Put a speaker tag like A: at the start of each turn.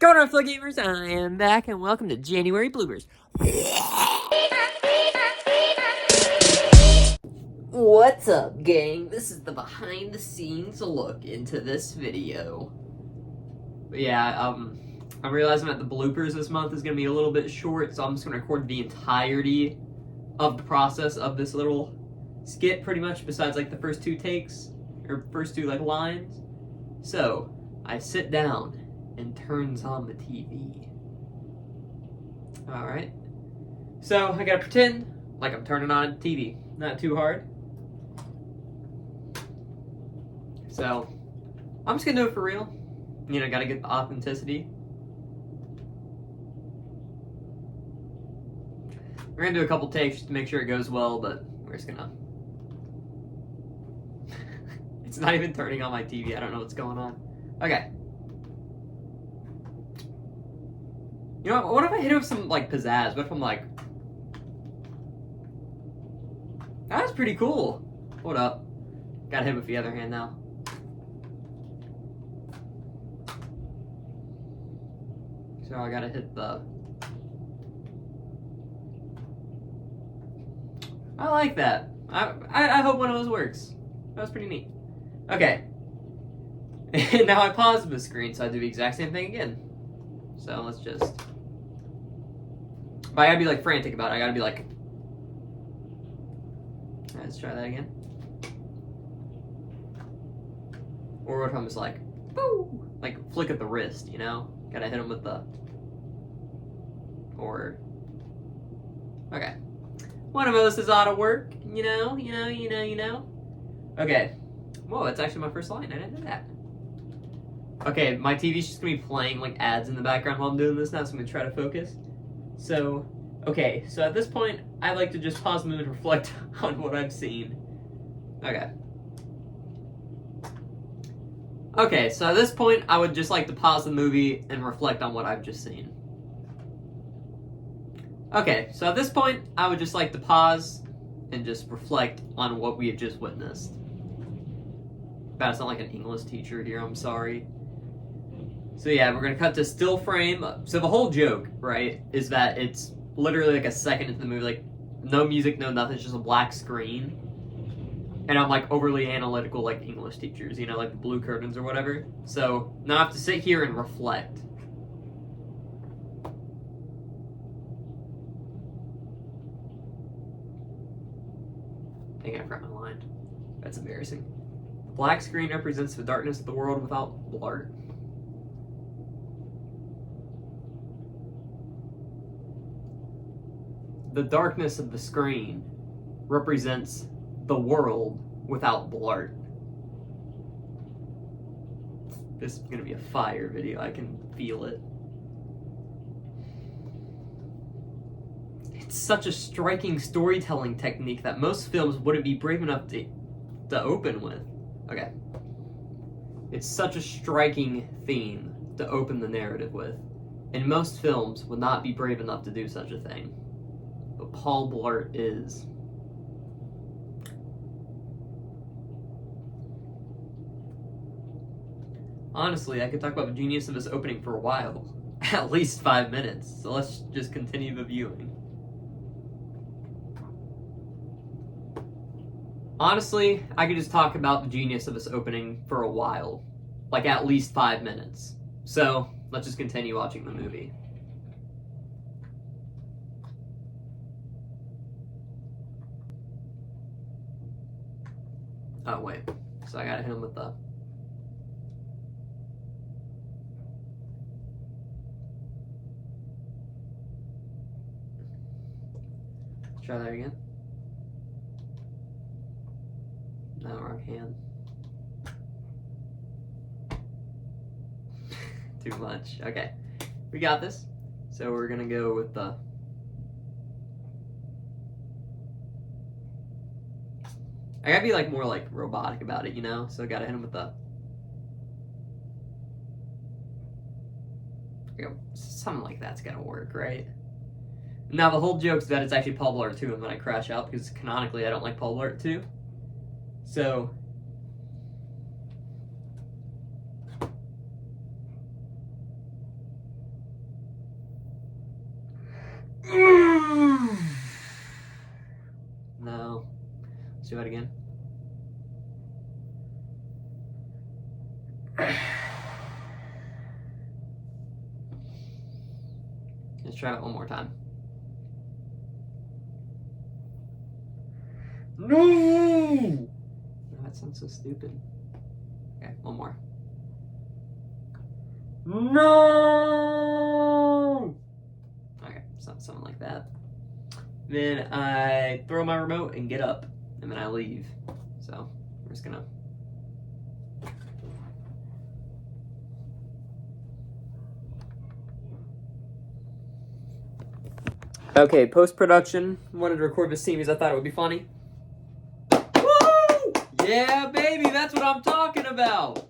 A: Going on, Flow Gamers, I am back, and welcome to January Bloopers. What's up, gang? This is the behind-the-scenes look into this video. But yeah, I'm realizing that the bloopers this month is going to be a little bit short, so I'm just going to record the entirety of the process of this little skit, pretty much, besides, like, the first two takes, or first two, like, lines. So, I sit down and turns on the TV. Alright. So, I gotta pretend like I'm turning on the TV. Not too hard. So, I'm just gonna do it for real. You know, gotta get the authenticity. We're gonna do a couple takes just to make sure it goes well, but we're just gonna... It's not even turning on my TV. I don't know what's going on. Okay. You know what if I hit it with some, like, pizzazz? What if I'm like... That's pretty cool. Hold up. Gotta hit it with the other hand now. So I gotta hit the... I like that. I hope one of those works. That was pretty neat. Okay. And now I pause the screen, so I do the exact same thing again. So let's just... But I gotta be, like, frantic about it. I gotta be like... Alright, let's try that again. Or what if I'm just like... Boo! Like, flick at the wrist, you know? Gotta hit him with the... Or... Okay. One of those is ought to work. You know? Okay. Whoa, that's actually my first line. I didn't know that. Okay, my TV's just gonna be playing, like, ads in the background while I'm doing this now, so I'm gonna try to focus. So, okay, so at this point, I like to just pause the movie and reflect on what I've seen. Okay. Okay, so at this point, I would just like to pause the movie and reflect on what I've just seen. Okay, so at this point, I would just like to pause and just reflect on what we have just witnessed. That's not like an English teacher here, I'm sorry. So yeah, we're gonna cut to still frame. So the whole joke, right, is that it's literally like a second into the movie, like no music, no nothing, it's just a black screen. And I'm like overly analytical like English teachers, you know, like the blue curtains or whatever. So now I have to sit here and reflect. I think I forgot my line. That's embarrassing. The black screen represents the darkness of the world without blur. The darkness of the screen represents the world without blur. This is gonna be a fire video, I can feel it. It's such a striking storytelling technique that most films wouldn't be brave enough to open with. Okay. It's such a striking theme to open the narrative with, and most films would not be brave enough to do such a thing. But Paul Blart is. Honestly, I could talk about the genius of this opening for a while. At least 5 minutes, so let's just continue the viewing. Honestly, I could just talk about the genius of this opening for a while. Like at least 5 minutes. So, let's just continue watching the movie. Oh, wait. So I gotta hit him with the... Let's try that again. No, wrong hand. Too much. Okay. We got this. So we're gonna go with the... I gotta be like more like robotic about it, you know? So I gotta hit him with the... Something like that's gotta work, right? Now the whole joke's that it's actually Paul Blart 2 and then I crash out because canonically I don't like Paul Blart 2. So do that again. Let's try it one more time. No! That sounds so stupid. Okay, one more. No! Okay, something like that. Then I throw my remote and get up, and then I leave. So we're just gonna. Okay, post-production. Wanted to record this scene because I thought it would be funny. Woo! Yeah, baby, that's what I'm talking about.